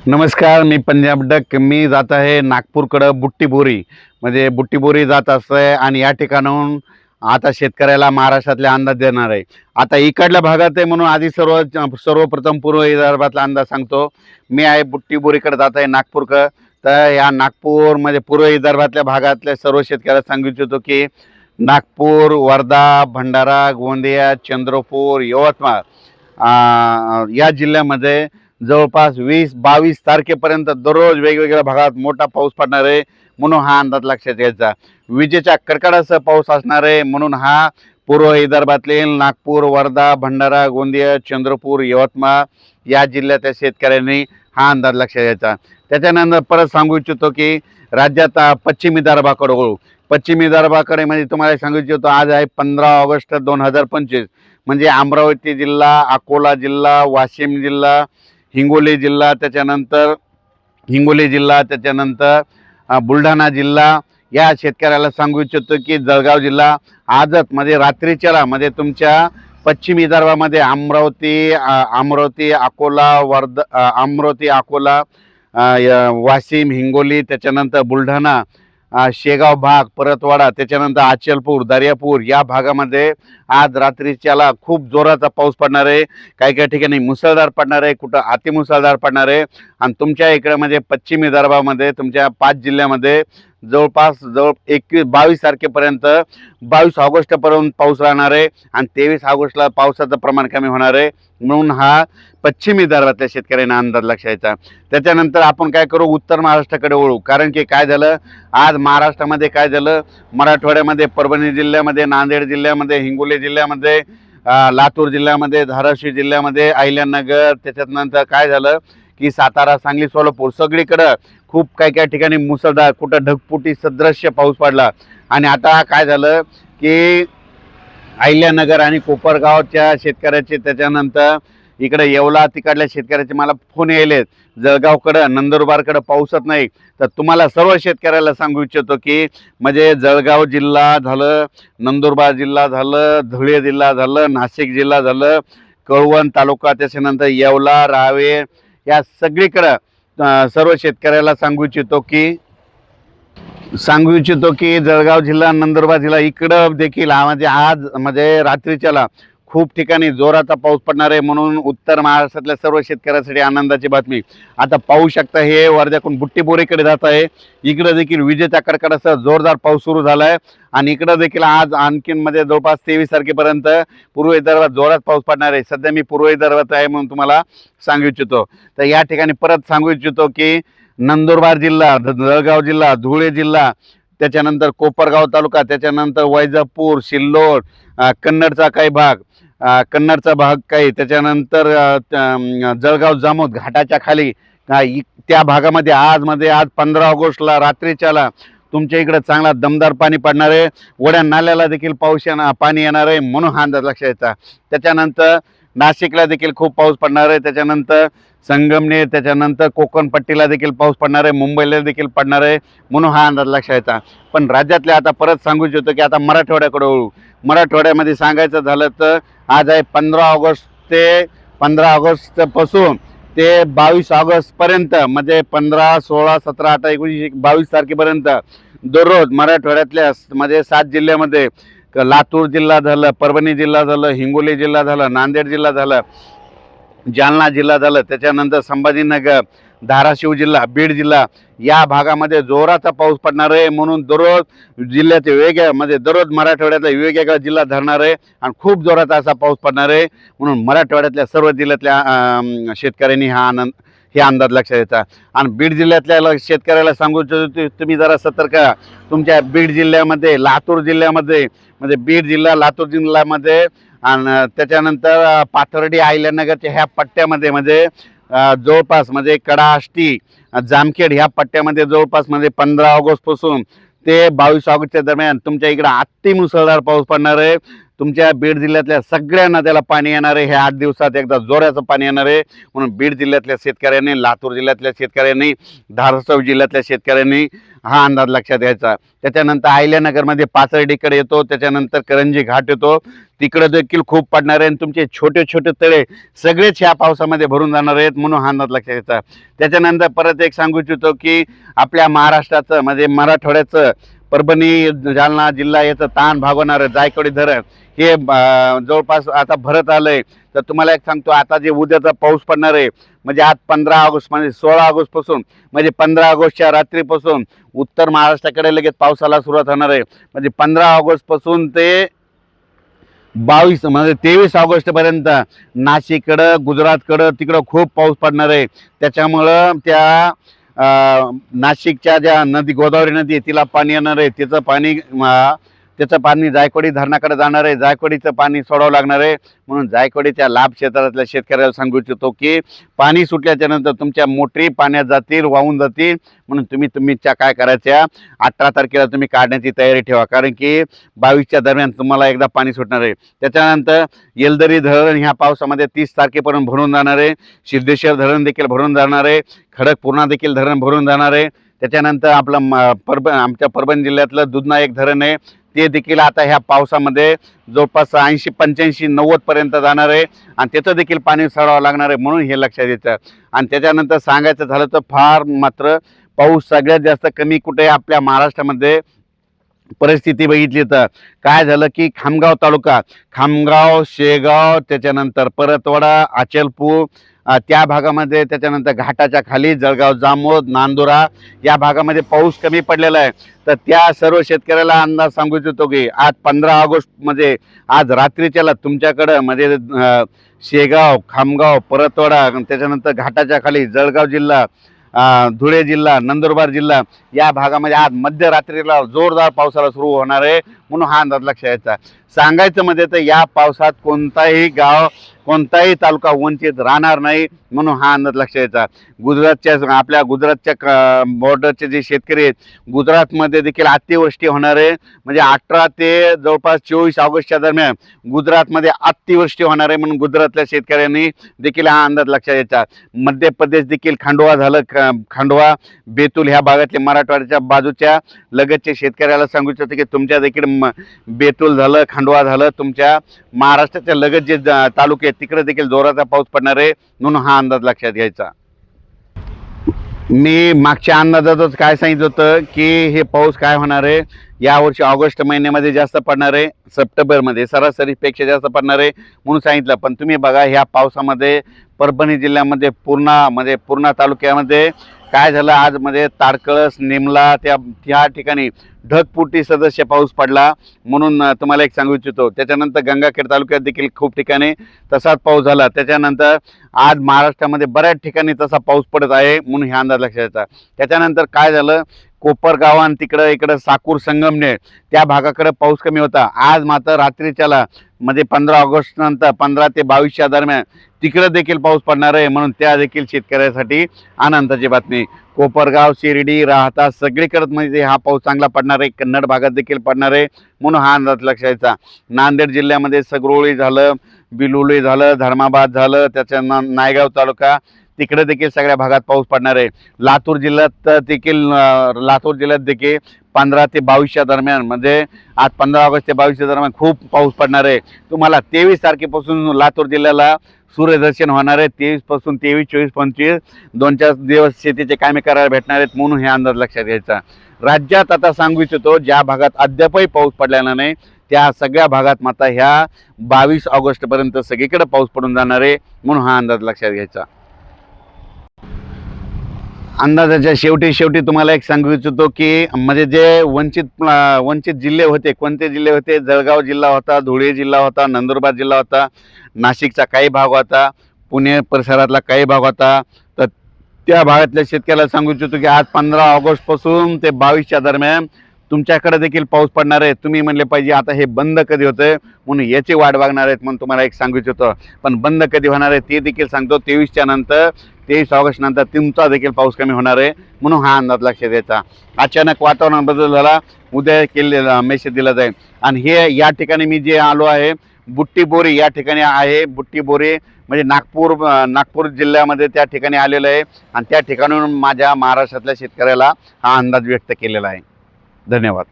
नमस्कार, मी पंजाब डक. मी जात आहे नागपूरकडं बुट्टीबोरी. म्हणजे बुट्टीबोरी जात असतंय आणि या ठिकाणाहून आता शेतकऱ्याला महाराष्ट्रातले अंदाज देणार आहे. आता इकडल्या भागात आहे म्हणून आधी सर्वप्रथम पूर्व विदर्भातला अंदाज सांगतो. मी आहे बुट्टीबोरीकडे जात आहे नागपूरकडं. तर या नागपूरमध्ये पूर्व विदर्भातल्या भागातल्या सर्व शेतकऱ्याला सांगू इच्छितो की नागपूर, वर्धा, भंडारा, गोंदिया, चंद्रपूर, यवतमाळ या जिल्ह्यामध्ये जवळपास 20-22 तारखेपर्यंत दररोज वेगवेगळ्या भागात मोठा पाऊस पडणार आहे म्हणून हा अंदाज लक्षात घ्यायचा. विजेच्या कडकडासह पाऊस असणार आहे म्हणून हा पूर्व विदर्भातील नागपूर, वर्धा, भंडारा, गोंदिया, चंद्रपूर, यवतमाळ या जिल्ह्याच्या शेतकऱ्यांनी हा अंदाज लक्षात घ्यायचा. त्याच्यानंतर परत सांगू इच्छितो की राज्यात पश्चिम विदर्भाकडे वळू. पश्चिम विदर्भाकडे म्हणजे तुम्हाला सांगू इच्छितो आज आहे 15 ऑगस्ट 2025. म्हणजे अमरावती जिल्हा, अकोला जिल्हा, वाशिम जिल्हा, हिंगोली जिल्हा, त्याच्यानंतर बुलढाणा जिल्हा या शेतकऱ्याला सांगू इच्छितो की जळगाव जिल्हा आजच म्हणजे रात्रीच्याला म्हणजे तुमच्या पश्चिम विदर्भामध्ये अमरावती, अकोला, वाशिम, हिंगोली, त्याच्यानंतर बुलढाणा, शेगाव भाग, परतवाडा, त्याच्यानंतर अचलपूर, दर्यापूर या भागामध्ये आज रात्रीच्याला खूप जोराचा पाऊस पडणार आहे. काही काही ठिकाणी मुसळधार पडणार आहे, कुठं अतिमुसळधार पडणार आहे. आणि तुमच्या इकडे म्हणजे पश्चिम विदर्भामध्ये तुमच्या 5 जिल्ह्यामध्ये जवळपास 22 तारखेपर्यंत 22 ऑगस्टपर्यंत पाऊस राहणार आहे आणि 23 ऑगस्टला पावसाचं प्रमाण कमी होणार आहे म्हणून हा पश्चिम विदर्भातल्या शेतकऱ्यांना अंदाज लक्षायचा. त्याच्यानंतर आपण काय करू, उत्तर महाराष्ट्राकडे वळू. कारण की काय झालं आज महाराष्ट्रामध्ये काय झालं, मराठवाड्यामध्ये परभणी जिल्ह्यामध्ये, नांदेड जिल्ह्यामध्ये, हिंगोली जिल्ह्यामध्ये, लातूर जिल्ह्यामध्ये, धाराशिव जिल्ह्यामध्ये, अहिल्यानगर, त्याच्यानंतर काय झालं की सातारा, सांगली, सोलापूर सगळीकडं खूप काही ठिकाणी मुसळधार, कुठं ढगफुटी सदृश्य पाऊस पडला. आणि आता काय झालं की अहिल्यानगर आणि कोपरगावच्या शेतकऱ्याचे, त्याच्यानंतर इकडे येवला तिकडल्या शेतकऱ्याचे मला फोन यायलेत. जळगावकडं, नंदुरबारकडं पाऊसच नाही. तर तुम्हाला सर्व शेतकऱ्याला सांगू इच्छितो की म्हणजे जळगाव जिल्हा झालं, नंदुरबार जिल्हा झालं, धुळे जिल्हा झालं, नाशिक जिल्हा झालं, कळवण तालुका, त्याच्यानंतर येवला, रावे या सगळीकडं सर्व शेतकऱ्याला सांगू इच्छितो की जळगाव जिल्हा, नंदुरबार जिल्हा इकडं देखील म्हणजे आज म्हणजे रात्रीच्याला खूप ठिकाणी जोराचा पाऊस पडणार आहे म्हणून उत्तर महाराष्ट्रातल्या सर्व शेतकऱ्यांसाठी आनंदाची बातमी. आता पाहू शकता हे वर्ध्याकडून बुट्टीबोरीकडे जात आहे. इकडं देखील विजेच्या कडकडासह जोरदार पाऊस सुरू झाला आहे आणि इकडं देखील आज आणखीन म्हणजे जवळपास 23 तारखेपर्यंत पूर्व विदर्भात जोरात पाऊस पडणार आहे. सध्या मी पूर्व विदर्भात आहे म्हणून तुम्हाला सांगू इच्छितो. तर या ठिकाणी परत सांगू इच्छितो की नंदुरबार जिल्हा, जळगाव जिल्हा, धुळे जिल्हा, त्याच्यानंतर कोपरगाव तालुका, त्याच्यानंतर वैजापूर, सिल्लोड, कन्नडचा भाग काही, त्याच्यानंतर जळगाव जामोद घाटाच्या खाली त्या भागामध्ये आज 15 ऑगस्टला रात्रीच्याला तुमच्या इकडे चांगला दमदार पाणी पडणार आहे. वड्या नाल्याला देखील पाणी येणार आहे म्हणून हा अंदाज लक्षात घ्यायचा. त्याच्यानंतर नाशिकला देखील खूप पाऊस पडणार आहे. त्याच्यानंतर संगमनेर, त्याच्यानंतर कोकण पट्टीला देखील पाऊस पडणार आहे, मुंबईला देखील पडणार आहे म्हणून हा अंदाज लक्षात घ्यायचा. पण राज्यातल्या आता परत सांगू इच्छितो की आता मराठवाड्याकडे वळू. मराठवाड्यामध्ये सांगायचं झालं तर आज आहे 15 ऑगस्टपासून ते 22 ऑगस्टपर्यंत म्हणजे 15, 16, 17, 18, 19, 22 तारखेपर्यंत दररोज मराठवाड्यातल्या म्हणजे 7 जिल्ह्यामध्ये लातूर जिल्हा झालं, परभणी जिल्हा झालं, हिंगोली जिल्हा झालं, नांदेड जिल्हा झालं, जालना जिल्हा झालं, त्याच्यानंतर संभाजीनगर, धाराशिव जिल्हा, बीड जिल्हा या भागामध्ये जोराचा पाऊस पडणार आहे म्हणून दररोज जिल्ह्याचे दररोज मराठवाड्यातला वेगवेगळा जिल्हा धरणार आहे आणि खूप जोराचा असा पाऊस पडणार आहे म्हणून मराठवाड्यातल्या सर्व जिल्ह्यातल्या शेतकऱ्यांनी हे अंदाज लक्षात घ्यायचा. आणि बीड जिल्ह्यातल्या शेतकऱ्याला सांगू तुम्ही जरा सतर्क. तुमच्या बीड जिल्ह्यामध्ये, लातूर जिल्ह्यामध्ये म्हणजे बीड जिल्हा, लातूर जिल्ह्यामध्ये आणि त्याच्यानंतर पाथर्डी, अहिल्यानगरच्या ह्या पट्ट्यामध्ये म्हणजे जवळपास म्हणजे कडाष्टी, जामखेड ह्या पट्ट्यामध्ये जवळपास म्हणजे 15 ऑगस्टपासून ते 22 ऑगस्टच्या दरम्यान तुमच्या इकडं अतिमुसळधार पाऊस पडणार आहे. तुमच्या बीड जिल्ह्यातल्या सगळ्या नद्याला पाणी येणार आहे. हे 8 दिवसात एकदा जोराचं पाणी येणार आहे म्हणून बीड जिल्ह्यातल्या शेतकऱ्यांनी, लातूर जिल्ह्यातल्या शेतकऱ्यांनी, धाराशिव जिल्ह्यातल्या शेतकऱ्यांनी हा अंदाज लक्षात घ्यायचा. त्याच्यानंतर अहिल्यानगरमध्ये पाथर्डीकडे येतो, त्याच्यानंतर करंजी घाट येतो, तिकडे देखील खूप पडणार आहे आणि तुमचे छोटे छोटे तळे सगळेच ह्या पावसामध्ये भरून जाणार आहेत, म्हणून हा अंदाज लक्षात घ्यायचा. त्याच्यानंतर परत एक सांगू इच्छितो की आपल्या महाराष्ट्राचं म्हणजे मराठवाड्याचं परभणी जालना जिल्हा याचं ताण भागवणारं जायकवाडी धरण हे जवळपास आता भरत आलंय. तर तुम्हाला एक सांगतो, आता जे उद्याचा पाऊस पडणार आहे म्हणजे आज 15 ऑगस्ट म्हणजे 16 ऑगस्ट पासून म्हणजे 15 ऑगस्टच्या रात्रीपासून उत्तर महाराष्ट्राकडे लगेच पावसाला सुरुवात होणार आहे. म्हणजे 15 ऑगस्ट पासून ते 22 म्हणजे 23 ऑगस्ट पर्यंत नाशिककडं गुजरातकडं तिकडं खूप पाऊस पडणार आहे. त्याच्यामुळं त्या नाशिकच्या ज्या नदी गोदावरी नदी तिला पाणी येणार आहे, त्याचं पाणी जायकवाडी धरणाकडे जाणार आहे, जायकवाडीचं पाणी सोडावं लागणार आहे. म्हणून जायकवाडीच्या लाभ क्षेत्रातल्या शेतकऱ्याला सांगू इच्छितो की पाणी सुटल्याच्या नंतर तुमच्या मोटरी पाण्यात जातील, वाहून जातील. म्हणून तुमच्या काय करायच्या 18 तारखेला तुम्ही काढण्याची तयारी ठेवा, कारण की 22च्या दरम्यान तुम्हाला एकदा पाणी सुटणार आहे. त्याच्यानंतर येलदरी धरण ह्या पावसामध्ये 30 तारखेपर्यंत भरून जाणार आहे. सिद्धेश्वर धरण देखील भरून जाणार आहे. खडकपूर्णा देखील धरण भरून जाणार आहे. त्याच्यानंतर आपलं आमच्या परभणी जिल्ह्यातलं दुधना एक धरण आहे, ते देखील आता ह्या पावसामध्ये जवळपास 80, 85, 90 पर्यंत जाणार आहे आणि त्याचं देखील पाणी सोडावं लागणार आहे, म्हणून हे लक्षात येतं. आणि त्याच्यानंतर सांगायचं झालं तर फार मात्र पाऊस सगळ्यात जास्त कमी कुठे आपल्या महाराष्ट्रामध्ये परिस्थिती बघितली तर काय झालं की खामगाव तालुका, खामगाव, शेगाव, त्याच्यानंतर परतवाडा, अचलपूर त्या भागामध्ये, त्याच्यानंतर घाटाच्या खाली जळगाव, जामोद, नांदुरा या भागामध्ये पाऊस कमी पडलेला आहे. तर त्या सर्व शेतकऱ्याला अंदाज सांगू इच्छितो की आज 15 ऑगस्ट म्हणजे आज रात्रीच्याला तुमच्याकडं म्हणजे शेगाव, खामगाव, परतवाडा, त्याच्यानंतर घाटाच्या खाली जळगाव जिल्हा, धुळे जिल्हा, नंदुरबार जिल्हा या भागामध्ये आज मध्यरात्रीला जोरदार पावसाला सुरू होणार आहे, म्हणून हा अंदाज लक्षात घ्यायचा. सांगायचं म्हणजे तर या पावसात कोणताही गाव, कोणताही तालुका वंचित राहणार नाही, म्हणून हा अंदाज लक्षात घ्यायचा. आपल्या गुजरातच्या बॉर्डरचे जे शेतकरी आहेत, गुजरातमध्ये देखील अतिवृष्टी होणार आहे. म्हणजे 18 ते जवळपास 24 ऑगस्टच्या दरम्यान गुजरातमध्ये अतिवृष्टी होणार आहे, म्हणून गुजरातल्या शेतकऱ्यांनी देखील हा अंदाज लक्षात घ्यायचा. मध्य प्रदेश देखील खांडवा झालं, खांडवा, बेतूल ह्या भागातले मराठवाड्याच्या बाजूच्या लगतच्या शेतकऱ्याला सांगू इच्छितो की तुमच्या देखील बेतूल झालं, खांडवा झालं, तुमच्या महाराष्ट्राच्या लगत जे तालुके आहेत तिकडे देखील जोराचा पाऊस पडणार आहे, म्हणून हा अंदाज लक्षात घ्यायचा. मी मागच्या अंदाजातच काय सांगितलं होतं की हे पाऊस काय होणार आहे, यावर्षी ऑगस्ट महिन्यामध्ये जास्त पडणार आहे, सप्टेंबरमध्ये सरासरीपेक्षा जास्त पडणार आहे म्हणून सांगितलं. पण तुम्ही बघा ह्या पावसामध्ये परभणी जिल्ह्यामध्ये पूर्णा तालुक्यामध्ये काय झालं, आज मध्ये तारकळस, निमला त्या ठिकाणी ढगफुटी सदस्य पाऊस पडला, म्हणून तुम्हाला एक सांगू इच्छितो. त्याच्यानंतर गंगाखेड तालुक्यात देखील खूप ठिकाणी तसाच पाऊस झाला. त्याच्यानंतर आज महाराष्ट्रामध्ये बऱ्याच ठिकाणी तसा पाऊस पडत आहे, म्हणून हे अंदाज लक्षात येतात. त्याच्यानंतर काय झालं, कोपरगाव आणि इकडं साकूर, संगमनेर त्या भागाकडे पाऊस कमी होता. आज मात्र रात्रीच्याला म्हणजे 15 ऑगस्ट नंतर 15 ते 22च्या दरम्यान तिकडे देखील पाऊस पडणार आहे, म्हणून त्या देखील शेतकऱ्यासाठी आनंदाची बातमी. कोपरगाव, शिर्डी, राहता सगळीकडे म्हणजे हा पाऊस चांगला पडणार आहे. कन्नड भागात देखील पडणार आहे, म्हणून हा अंदाज लक्षात घ्यायचा. नांदेड जिल्ह्यामध्ये सगरोळी झालं, बिलोली झालं, धर्माबाद झालं, त्याच्या नायगाव तालुका तिकडे देखील सगळ्या भागात पाऊस पडणार आहे. लातूर जिल्ह्यात देखील 15 ते 22च्या दरम्यान म्हणजे आज 15 ऑगस्ट ते 22च्या दरम्यान खूप पाऊस पडणार आहे. तुम्हाला 23 तारखेपासून लातूर जिल्ह्याला सूर्यदर्शन होणार आहे. 23 पासून 23, 24, 25 2-4 दिवस शेतीचे कामे करायला भेटणार आहेत, म्हणून हे अंदाज लक्षात घ्यायचा. राज्यात आता सांगू इच्छितो ज्या भागात अद्यापही पाऊस पडलेला नाही त्या सगळ्या भागात मात्र ह्या 22 ऑगस्टपर्यंत सगळीकडे पाऊस पडून जाणार आहे, म्हणून हा अंदाज लक्षात घ्यायचा. अंदाजाच्या शेवटी तुम्हाला एक सांगू इच्छितो की म्हणजे जे वंचित जिल्हे होते, कोणते जिल्हे होते, जळगाव जिल्हा होता, धुळे जिल्हा होता, नंदुरबार जिल्हा होता, नाशिकचा काही भाग होता, पुणे परिसरातला काही भाग होता. तर त्या भागातल्या शेतकऱ्याला सांगू इच्छितो की आज 15 ऑगस्टपासून ते 22च्या दरम्यान तुमच्याकडे देखील पाऊस पडणार आहे. तुम्ही म्हणले पाहिजे आता हे बंद कधी होतंय, म्हणून याची वाट बघणार आहेत, म्हणून तुम्हाला एक सांगू इच्छितो. पण बंद कधी होणार आहे ते देखील सांगतो. 23च्या नंतर 23 ऑगस्ट नंतर तुमचा देखील पाऊस कमी होणार आहे, म्हणून हा अंदाज लक्षात द्यायचा. अचानक वातावरण बदल झाला, उद्या केलेला मेसेज दिला जाईल. आणि हे या ठिकाणी मी जे आलो आहे बुट्टी बोरी या ठिकाणी आहे. बुट्टी बोरी म्हणजे नागपूर जिल्ह्यामध्ये त्या ठिकाणी आलेलं आहे आणि त्या ठिकाणून माझ्या महाराष्ट्रातल्या शेतकऱ्याला हा अंदाज व्यक्त केलेला आहे. धन्यवाद.